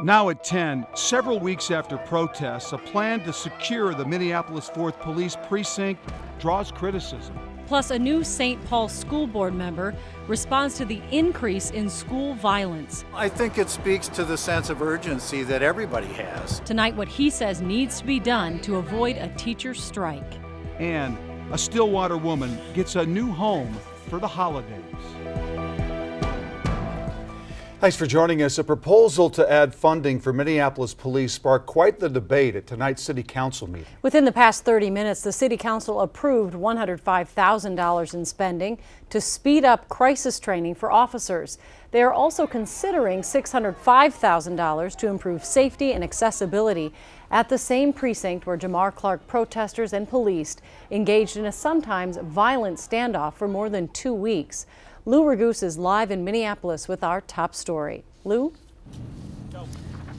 Now at 10, several weeks after protests, a plan to secure the Minneapolis 4th Police Precinct draws criticism. Plus, a new St. Paul school board member responds to the increase in school violence. I think it speaks to the sense of urgency that everybody has. Tonight, what he says needs to be done to avoid a teacher strike. And a Stillwater woman gets a new home for the holidays. Thanks for joining us. A proposal to add funding for Minneapolis police sparked quite the debate at tonight's City Council meeting. Within the past 30 minutes, the City Council approved $105,000 in spending to speed up crisis training for officers. They are also considering $605,000 to improve safety and accessibility at the same precinct where Jamar Clark protesters and police engaged in a sometimes violent standoff for more than 2 weeks. Lou Raguse is live in Minneapolis with our top story. Lou?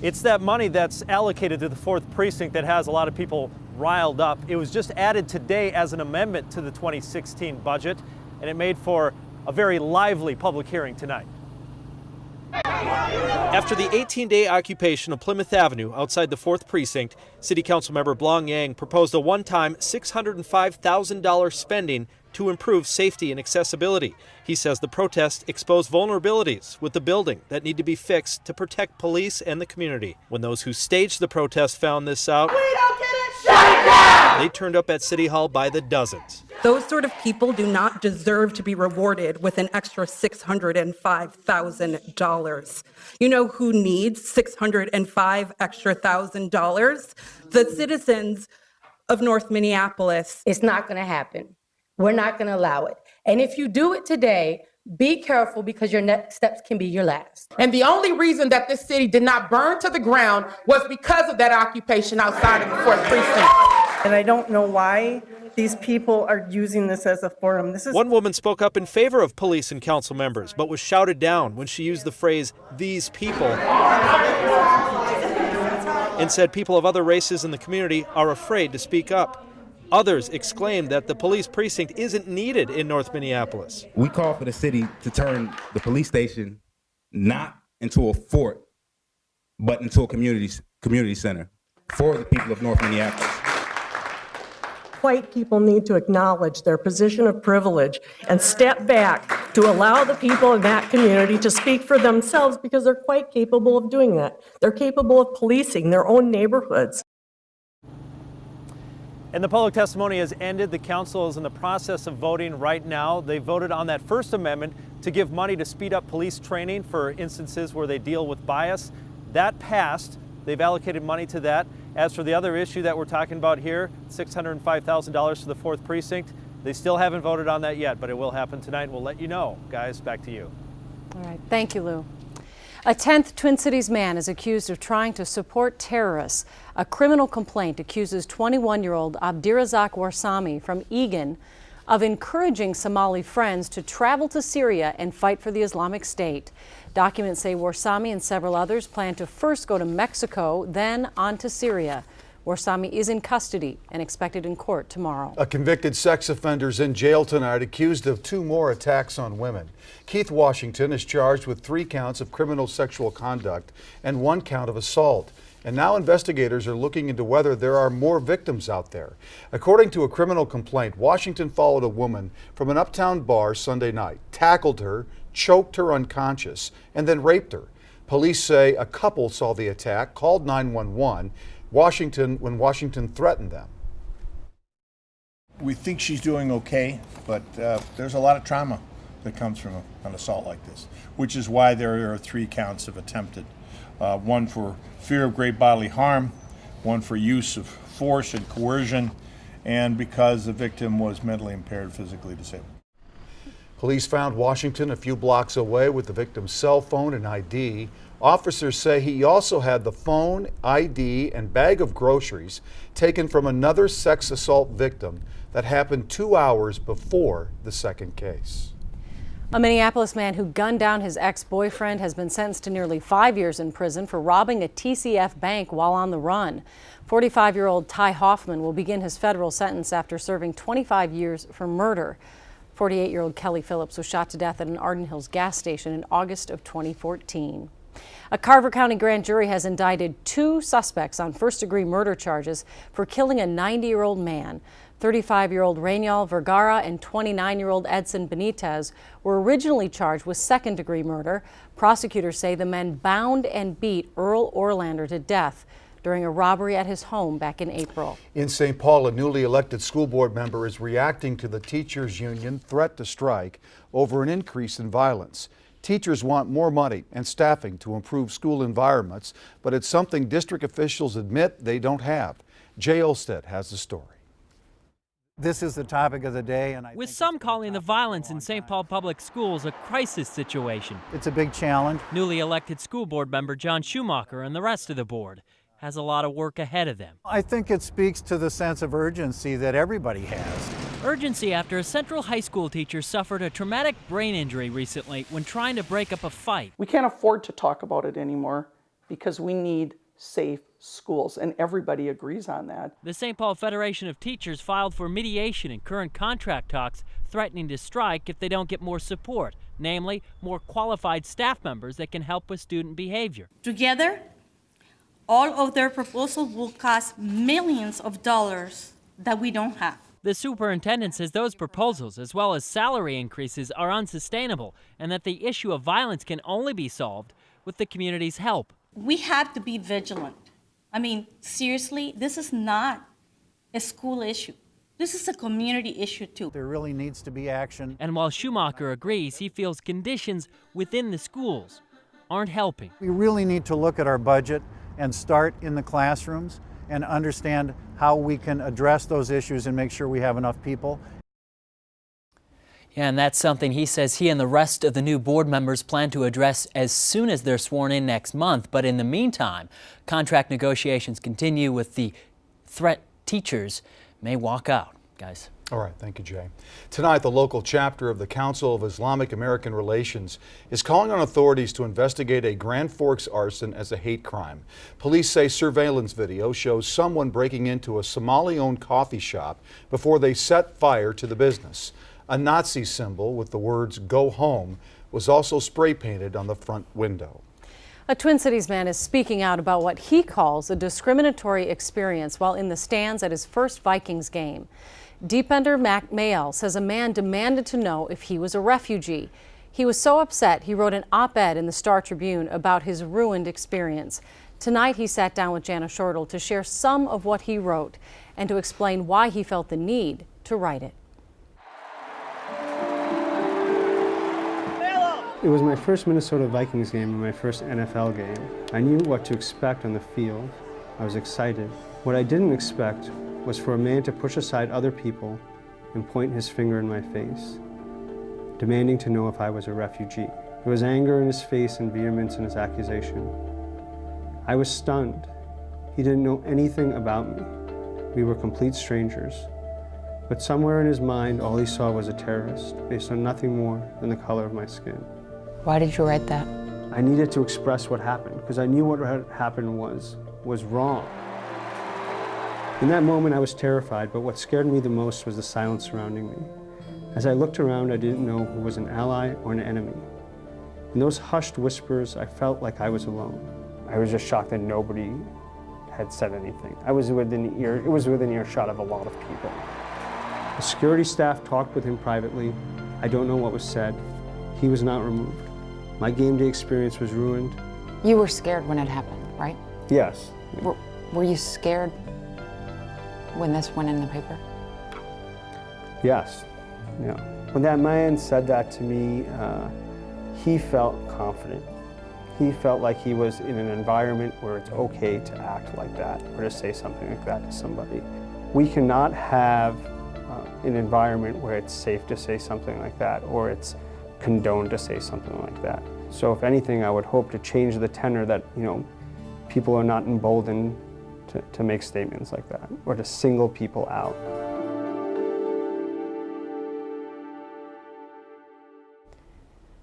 It's that money that's allocated to the 4th Precinct that has a lot of people riled up. It was just added today as an amendment to the 2016 budget, and it made for a very lively public hearing tonight. After the 18-day occupation of Plymouth Avenue outside the 4th Precinct, City Council member Blong Yang proposed a one-time $605,000 spending to improve safety and accessibility. He says the protests exposed vulnerabilities with the building that need to be fixed to protect police and the community. When those who staged the protest found this out, we don't get it, shut it down! They turned up at City Hall by the dozens. Those sort of people do not deserve to be rewarded with an extra $605,000. You know who needs $605,000 extra? The citizens of North Minneapolis. It's not going to happen. We're not going to allow it. And if you do it today, be careful because your next steps can be your last. And the only reason that this city did not burn to the ground was because of that occupation outside of the 4th Precinct. And I don't know why these people are using this as a forum. One woman spoke up in favor of police and council members, but was shouted down when she used the phrase, "these people," and said people of other races in the community are afraid to speak up. Others exclaimed that the police precinct isn't needed in North Minneapolis. We call for the city to turn the police station not into a fort, but into a community center for the people of North Minneapolis. White people need to acknowledge their position of privilege and step back to allow the people in that community to speak for themselves because they're quite capable of doing that. They're capable of policing their own neighborhoods. And the public testimony has ended. The council is in the process of voting right now. They voted on that first amendment to give money to speed up police training for instances where they deal with bias. That passed. They've allocated money to that. As for the other issue that we're talking about here, $605,000 to the 4th Precinct, they still haven't voted on that yet, but it will happen tonight. We'll let you know. Guys, back to you. All right. Thank you, Lou. A 10th Twin Cities man is accused of trying to support terrorists. A criminal complaint accuses 21-year-old Abdirazak Warsami from Egan of encouraging Somali friends to travel to Syria and fight for the Islamic State. Documents say Warsami and several others plan to first go to Mexico, then on to Syria. Warsami is in custody and expected in court tomorrow. A convicted sex offender is in jail tonight, accused of 2 more attacks on women. Keith Washington is charged with 3 counts of criminal sexual conduct and 1 count of assault. And now investigators are looking into whether there are more victims out there. According to a criminal complaint, Washington followed a woman from an uptown bar Sunday night, tackled her, choked her unconscious, and then raped her. Police say a couple saw the attack, called 911. When Washington threatened them. We think she's doing okay, but there's a lot of trauma that comes from an assault like this, which is why there are 3 counts of attempted. 1 for fear of great bodily harm, 1 for use of force and coercion, and because the victim was mentally impaired, physically disabled. Police found Washington a few blocks away with the victim's cell phone and ID. Officers say he also had the phone, ID, and bag of groceries taken from another sex assault victim that happened 2 hours before the second case. A Minneapolis man who gunned down his ex-boyfriend has been sentenced to nearly 5 years in prison for robbing a TCF bank while on the run. 45-year-old Ty Hoffman will begin his federal sentence after serving 25 years for murder. 48-year-old Kelly Phillips was shot to death at an Arden Hills gas station in August of 2014. A Carver County grand jury has indicted 2 suspects on first-degree murder charges for killing a 90-year-old man. 35-year-old Reynal Vergara and 29-year-old Edson Benitez were originally charged with second-degree murder. Prosecutors say the men bound and beat Earl Orlander to death during a robbery at his home back in April. In St. Paul, a newly elected school board member is reacting to the teachers' union threat to strike over an increase in violence. Teachers want more money and staffing to improve school environments, but it's something district officials admit they don't have. Jay Olstead has the story. This is the topic of the day, and with some calling the violence in St. Paul Public Schools a crisis situation. It's a big challenge. Newly elected school board member John Schumacher and the rest of the board has a lot of work ahead of them. I think it speaks to the sense of urgency that everybody has. Urgency after a Central High School teacher suffered a traumatic brain injury recently when trying to break up a fight. We can't afford to talk about it anymore because we need safe schools, and everybody agrees on that. The St. Paul Federation of Teachers filed for mediation in current contract talks, threatening to strike if they don't get more support, namely more qualified staff members that can help with student behavior. Together, all of their proposals will cost millions of dollars that we don't have. The superintendent says those proposals, as well as salary increases, are unsustainable and that the issue of violence can only be solved with the community's help. We have to be vigilant. I mean, seriously, this is not a school issue. This is a community issue too. There really needs to be action. And while Schumacher agrees, he feels conditions within the schools aren't helping. We really need to look at our budget and start in the classrooms and understand how we can address those issues and make sure we have enough people. Yeah, and that's something he says he and the rest of the new board members plan to address as soon as they're sworn in next month. But in the meantime, contract negotiations continue with the threat teachers may walk out. Guys. All right, thank you, Jay. Tonight, the local chapter of the Council of Islamic American Relations is calling on authorities to investigate a Grand Forks arson as a hate crime. Police say surveillance video shows someone breaking into a Somali-owned coffee shop before they set fire to the business. A Nazi symbol with the words "Go Home" was also spray painted on the front window. A Twin Cities man is speaking out about what he calls a discriminatory experience while in the stands at his first Vikings game. Deepender Mac Mayel says a man demanded to know if he was a refugee. He was so upset he wrote an op-ed in the Star Tribune about his ruined experience. Tonight he sat down with Jana Shortle to share some of what he wrote and to explain why he felt the need to write it. It was my first Minnesota Vikings game and my first NFL game. I knew what to expect on the field. I was excited. What I didn't expect was for a man to push aside other people and point his finger in my face, demanding to know if I was a refugee. There was anger in his face and vehemence in his accusation. I was stunned. He didn't know anything about me. We were complete strangers. But somewhere in his mind, all he saw was a terrorist, based on nothing more than the color of my skin. Why did you write that? I needed to express what happened, because I knew what had happened was wrong. In that moment, I was terrified, but what scared me the most was the silence surrounding me. As I looked around, I didn't know who was an ally or an enemy. In those hushed whispers, I felt like I was alone. I was just shocked that nobody had said anything. It was within earshot of a lot of people. The security staff talked with him privately. I don't know what was said. He was not removed. My game day experience was ruined. You were scared when it happened, right? Yes. Were you scared when this went in the paper? Yes. Yeah. When that man said that to me, he felt confident. He felt like he was in an environment where it's okay to act like that or to say something like that to somebody. We cannot have an environment where it's safe to say something like that or it's condoned to say something like that. So if anything, I would hope to change the tenor that, people are not emboldened to make statements like that or to single people out.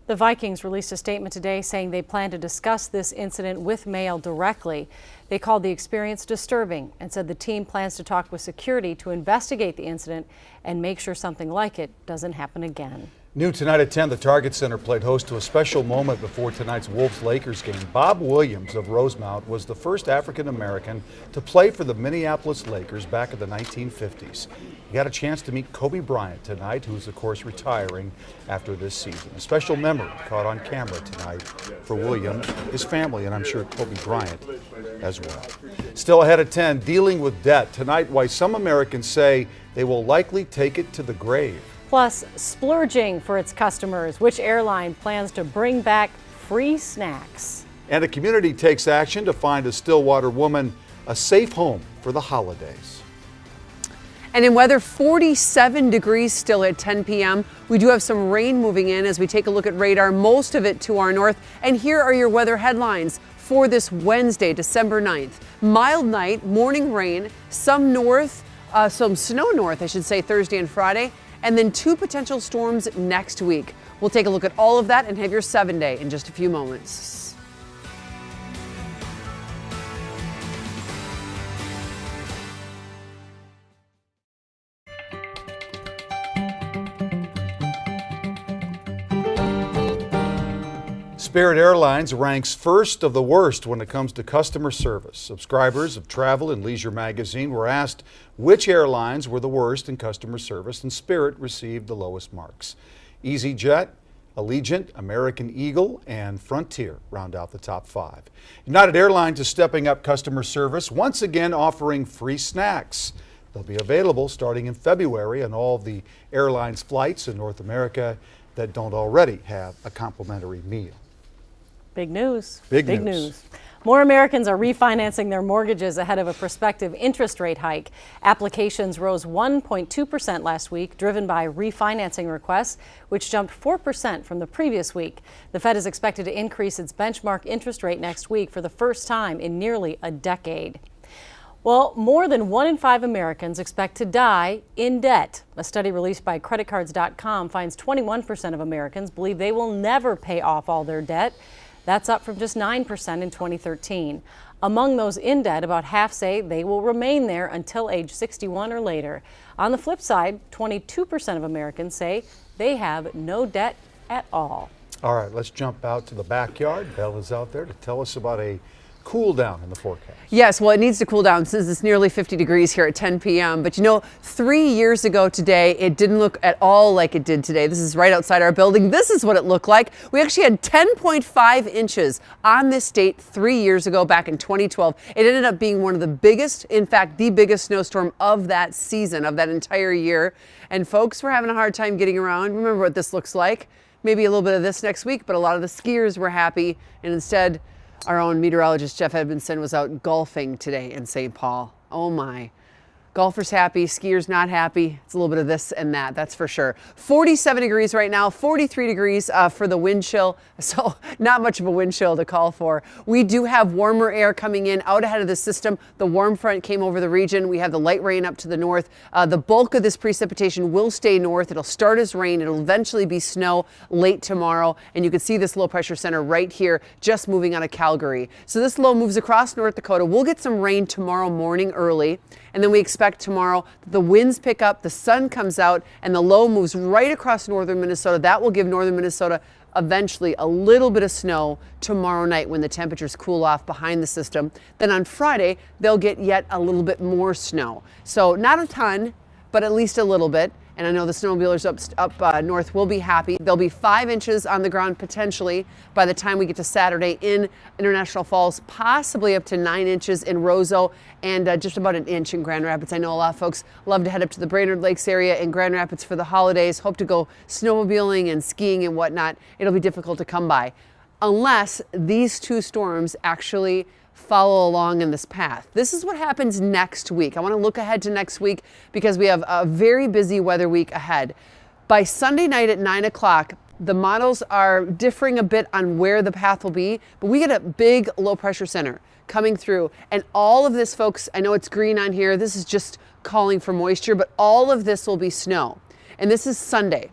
The Vikings released a statement today saying they plan to discuss this incident with Mayel directly. They called the experience disturbing and said the team plans to talk with security to investigate the incident and make sure something like it doesn't happen again. New tonight at 10, the Target Center played host to a special moment before tonight's Wolves-Lakers game. Bob Williams of Rosemount was the first African-American to play for the Minneapolis Lakers back in the 1950s. He got a chance to meet Kobe Bryant tonight, who is, of course, retiring after this season. A special memory caught on camera tonight for Williams, his family, and I'm sure Kobe Bryant as well. Still ahead at 10, dealing with debt. Tonight, why some Americans say they will likely take it to the grave. Plus, splurging for its customers. Which airline plans to bring back free snacks? And a community takes action to find a Stillwater woman a safe home for the holidays. And in weather, 47 degrees still at 10 p.m. We do have some rain moving in as we take a look at radar, most of it to our north. And here are your weather headlines for this Wednesday, December 9th. Mild night, morning rain, some snow north, I should say, Thursday and Friday. And then 2 potential storms next week. We'll take a look at all of that and have your 7-day in just a few moments. Spirit Airlines ranks first of the worst when it comes to customer service. Subscribers of Travel and Leisure magazine were asked which airlines were the worst in customer service, and Spirit received the lowest marks. EasyJet, Allegiant, American Eagle, and Frontier round out the top 5. United Airlines is stepping up customer service, once again offering free snacks. They'll be available starting in February on all the airline's flights in North America that don't already have a complimentary meal. Big news. Big news. More Americans are refinancing their mortgages ahead of a prospective interest rate hike. Applications rose 1.2% last week, driven by refinancing requests, which jumped 4% from the previous week. The Fed is expected to increase its benchmark interest rate next week for the first time in nearly a decade. Well, more than 1 in 5 Americans expect to die in debt. A study released by creditcards.com finds 21% of Americans believe they will never pay off all their debt. That's up from just 9% in 2013. Among those in debt, about half say they will remain there until age 61 or later. On the flip side, 22% of Americans say they have no debt at all. All right, let's jump out to the backyard. Belle is out there to tell us about a cool down in the forecast. Yes, well, it needs to cool down since it's nearly 50 degrees here at 10 p.m. But you know, 3 years ago today, it didn't look at all like it did today. This is right outside our building. This is what it looked like. We actually had 10.5 inches on this date 3 years ago, back in 2012. It ended up being one of the biggest, in fact, the biggest snowstorm of that season, of that entire year. And folks were having a hard time getting around. Remember what this looks like. Maybe a little bit of this next week, but a lot of the skiers were happy. And instead, our own meteorologist, Jeff Edmondson, was out golfing today in St. Paul. Oh my. Golfers happy, skiers not happy. It's a little bit of this and that, that's for sure. 47 degrees right now, 43 degrees for the wind chill. So not much of a wind chill to call for. We do have warmer air coming in out ahead of the system. The warm front came over the region. We have the light rain up to the north. The bulk of this precipitation will stay north. It'll start as rain. It'll eventually be snow late tomorrow. And you can see this low pressure center right here, just moving out of Calgary. So this low moves across North Dakota. We'll get some rain tomorrow morning early. And then we expect tomorrow that the winds pick up, the sun comes out, and the low moves right across northern Minnesota. That will give northern Minnesota eventually a little bit of snow tomorrow night when the temperatures cool off behind the system. Then on Friday, they'll get yet a little bit more snow. So not a ton, but at least a little bit. And I know the snowmobilers up north will be happy. There'll be 5 inches on the ground potentially by the time we get to Saturday in International Falls, possibly up to 9 inches in Roseau, and just about an inch in Grand Rapids. I know a lot of folks love to head up to the Brainerd Lakes area in Grand Rapids for the holidays, hope to go snowmobiling and skiing and whatnot. It'll be difficult to come by unless these 2 storms actually follow along in this path. This is what happens next week. I want to look ahead to next week because we have a very busy weather week ahead. By Sunday night at 9 o'clock, the models are differing a bit on where the path will be, but we get a big low pressure center coming through. And all of this, folks, I know it's green on here. This is just calling for moisture, but all of this will be snow. And this is Sunday.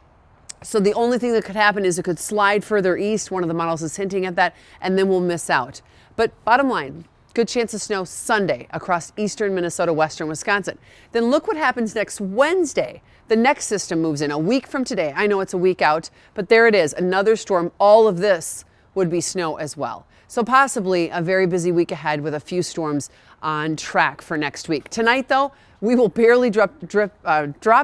So the only thing that could happen is it could slide further east. One of the models is hinting at that, and then we'll miss out. But bottom line, Good chance of snow Sunday across eastern Minnesota, western Wisconsin. Then look what happens next Wednesday. The next system moves in a week from today. I know it's a week out, but there it is, another storm. All of this would be snow as well. So possibly a very busy week ahead with a few storms on track for next week. Tonight, though, we will barely drop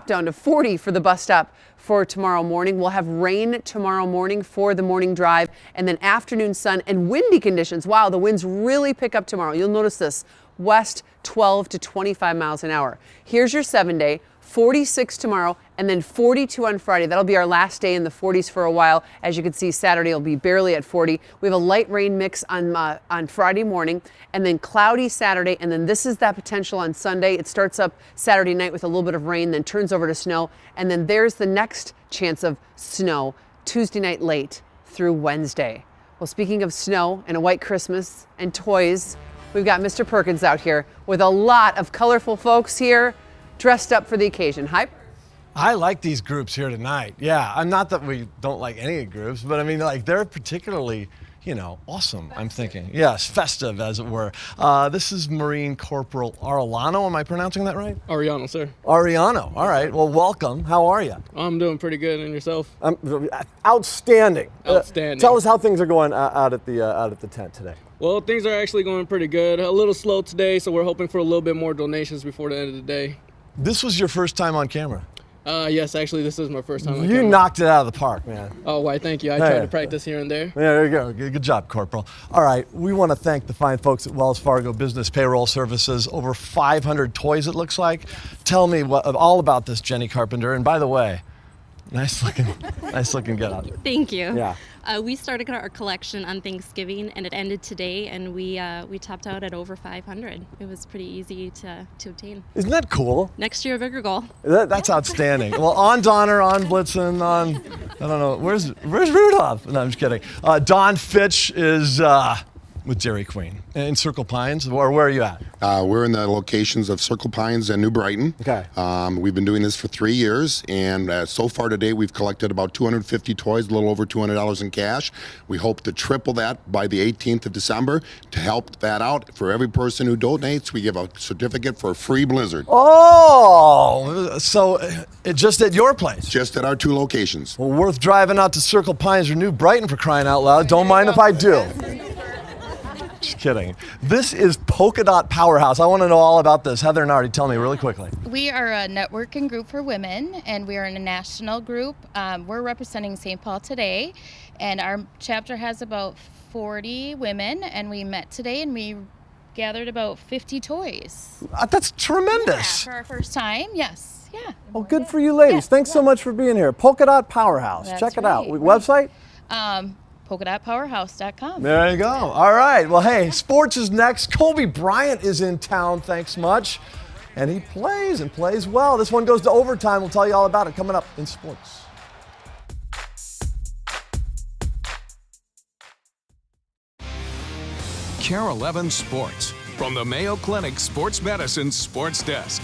down to 40 for the bus stop for tomorrow morning. We'll have rain tomorrow morning for the morning drive, and then afternoon sun and windy conditions. Wow, the winds really pick up tomorrow. You'll notice this, west 12 to 25 miles an hour. Here's your 7-day. 46 tomorrow, and then 42 on Friday. That'll be our last day in the 40s for a while. As you can see, Saturday will be barely at 40. We have a light rain mix on Friday morning, and then cloudy Saturday, and then this is that potential on Sunday. It starts up Saturday night with a little bit of rain, then turns over to snow, and then there's the next chance of snow Tuesday night late through Wednesday. Well, speaking of snow and a white Christmas and toys, we've got Mr. Perkins out here with a lot of colorful folks here dressed up for the occasion. Hype? I like these groups here tonight. Yeah, I'm not that we don't like any groups, but I mean, like, they're particularly, you know, awesome, I'm thinking. Yes, festive, as it were. This is Marine Corporal Arellano. Am I pronouncing that right? Ariano, sir. Ariano. All right. Well, welcome. How are you? I'm doing pretty good. And yourself? Outstanding. Outstanding. Tell us how things are going out at the tent today. Well, things are actually going pretty good. A little slow today, so we're hoping for a little bit more donations before the end of the day. This was your first time on camera? Yes, actually, this is my first time on camera. You knocked it out of the park, man. Oh, why, thank you. I try to practice here and there. Yeah, there you go. Good job, Corporal. All right, we want to thank the fine folks at Wells Fargo Business Payroll Services. Over 500 toys, it looks like. Tell me all about this, Jenny Carpenter. And by the way, nice looking get out. Thank you. Yeah. We started our collection on Thanksgiving, and it ended today, and we topped out at over 500. It was pretty easy to obtain. Isn't that cool? Next year, a bigger goal. That's outstanding. Well, on Donner, on Blitzen, on, I don't know, where's Rudolph? No, I'm just kidding. Don Fitch is with Dairy Queen in Circle Pines, or where are you at? We're in the locations of Circle Pines and New Brighton. Okay. We've been doing this for 3 years, and so far today we've collected about 250 toys, a little over $200 in cash. We hope to triple that by the 18th of December. To help that out, for every person who donates, we give a certificate for a free blizzard. Oh, so just at your place? Just at our 2 locations. Well, worth driving out to Circle Pines or New Brighton, for crying out loud. Don't mind if I do. Just kidding. This is Polka Dot Powerhouse. I want to know all about this. Heather and Artie, tell me really quickly. We are a networking group for women, and we are in a national group. We're representing St. Paul today, and our chapter has about 40 women, and we met today, and we gathered about 50 toys. That's tremendous. Yeah, for our first time, yes. Yeah. Oh, good for you ladies. Thanks so much for being here. Polka Dot Powerhouse. That's Check it out. right. Website? polkadotpowerhouse.com. There you go. All right. Well, hey, sports is next. Kobe Bryant is in town, thanks much. And he plays and plays well. This one goes to overtime. We'll tell you all about it coming up in sports. KARE 11 Sports from the Mayo Clinic Sports Medicine Sports Desk.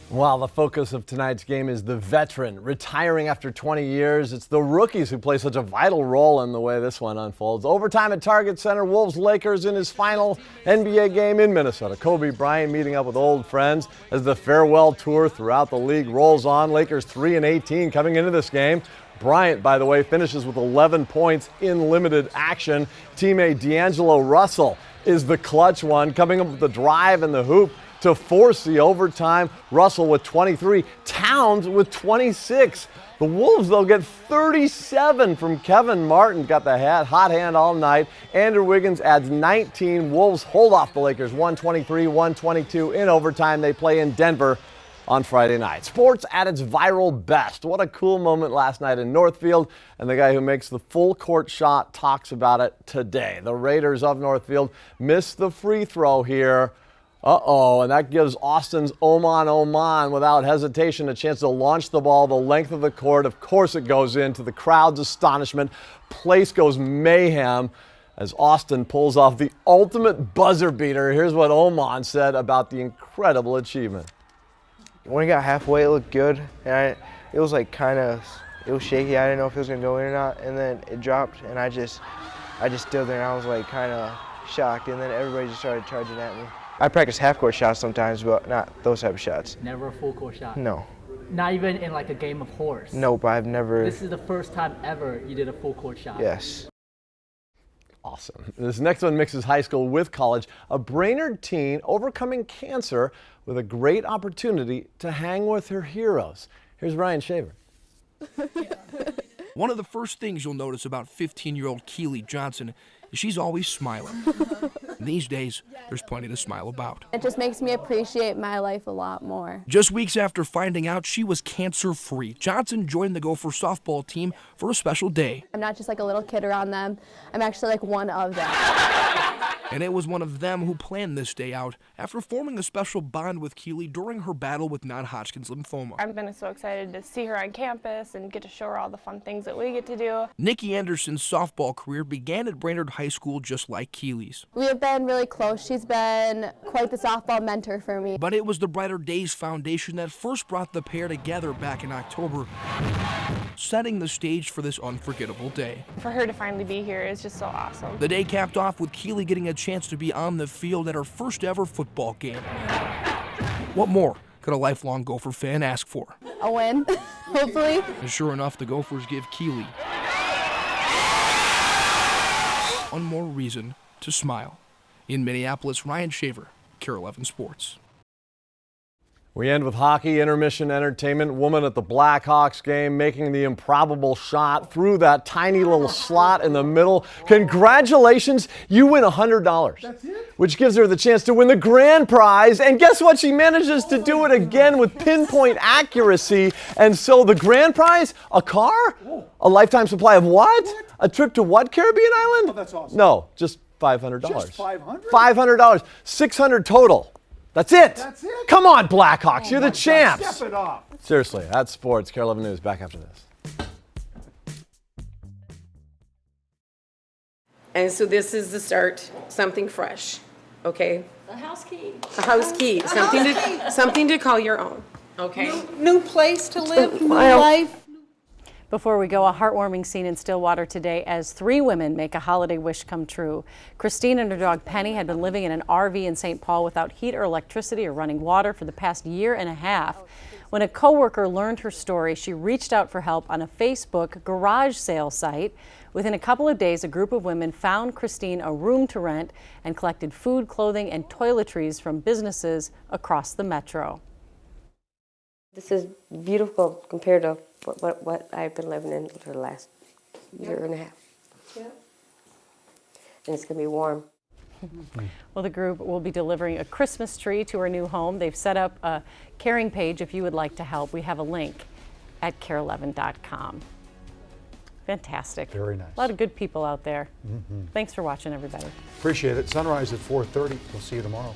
Well, the focus of tonight's game is the veteran retiring after 20 years. It's the rookies who play such a vital role in the way this one unfolds. Overtime at Target Center, Wolves-Lakers in his final NBA game in Minnesota. Kobe Bryant meeting up with old friends as the farewell tour throughout the league rolls on. Lakers 3-18 coming into this game. Bryant, by the way, finishes with 11 points in limited action. Teammate D'Angelo Russell is the clutch one, coming up with the drive and the hoop to force the overtime. Russell with 23, Towns with 26. The Wolves, they'll get 37 from Kevin Martin. Got the hot hand all night. Andrew Wiggins adds 19. Wolves hold off the Lakers 123-122 in overtime. They play in Denver on Friday night. Sports at its viral best. What a cool moment last night in Northfield, and the guy who makes the full court shot talks about it today. The Raiders of Northfield missed the free throw here. And that gives Austin's Oman without hesitation a chance to launch the ball the length of the court. Of course it goes in, to the crowd's astonishment. Place goes mayhem as Austin pulls off the ultimate buzzer beater. Here's what Oman said about the incredible achievement. When it got halfway, it looked good. And it was like it was shaky. I didn't know if it was gonna go in or not. And then it dropped, and I just stood there, and I was like kind of shocked, and then everybody just started charging at me. I practice half-court shots sometimes, but not those type of shots. Never a full court shot? No. Not even in like a game of horse? Nope, I've never. This is the first time ever you did a full court shot? Yes. Awesome. This next one mixes high school with college. A Brainerd teen overcoming cancer with a great opportunity to hang with her heroes. Here's Ryan Shaver. One of the first things you'll notice about 15-year-old Keely Johnson is she's always smiling. These days, there's plenty to smile about. It just makes me appreciate my life a lot more. Just weeks after finding out she was cancer-free, Johnson joined the Gopher softball team for a special day. I'm not just like a little kid around them. I'm actually like one of them. And it was one of them who planned this day out after forming a special bond with Keely during her battle with non-Hodgkin's lymphoma. I've been so excited to see her on campus and get to show her all the fun things that we get to do. Nikki Anderson's softball career began at Brainerd High School just like Keely's. We have been really close. She's been quite the softball mentor for me. But it was the Brighter Days Foundation that first brought the pair together back in October, setting the stage for this unforgettable day. For her to finally be here is just so awesome. The day capped off with Keely getting a chance to be on the field at her first ever football game. What more could a lifelong Gopher fan ask for? A win, hopefully. And sure enough, the Gophers give Keely one more reason to smile. In Minneapolis, Ryan Shaver, KARE 11 Sports. We end with hockey, intermission entertainment. Woman at the Blackhawks game making the improbable shot through that tiny little slot in the middle. Congratulations, you win $100. That's it? Which gives her the chance to win the grand prize. And guess what? She manages to do it again with pinpoint accuracy. And so the grand prize, a car? A lifetime supply of what? A trip to what Caribbean island? Oh, that's awesome. No, just $500. Just $500? $500. $600 total. That's it. That's it? Come on, Blackhawks. You're the God, champs. step it up. Seriously, that's sports. KARE 11 News back after this. And so this is the start, something fresh, okay? The house key. A house key, something to call your own, okay? New place to live, new Well, life. Before we go, a heartwarming scene in Stillwater today as 3 women make a holiday wish come true. Christine and her dog Penny had been living in an RV in St. Paul without heat or electricity or running water for the past year and a half. When a coworker learned her story, she reached out for help on a Facebook garage sale site. Within a couple of days, a group of women found Christine a room to rent and collected food, clothing, and toiletries from businesses across the metro. This is beautiful compared to what I've been living in for the last year and a half. Yeah. And it's going to be warm. Well, the group will be delivering a Christmas tree to her new home. They've set up a caring page if you would like to help. We have a link at KARE11.com. Fantastic. Very nice. A lot of good people out there. Thanks for watching, everybody. Appreciate it. Sunrise at 4:30. We'll see you tomorrow.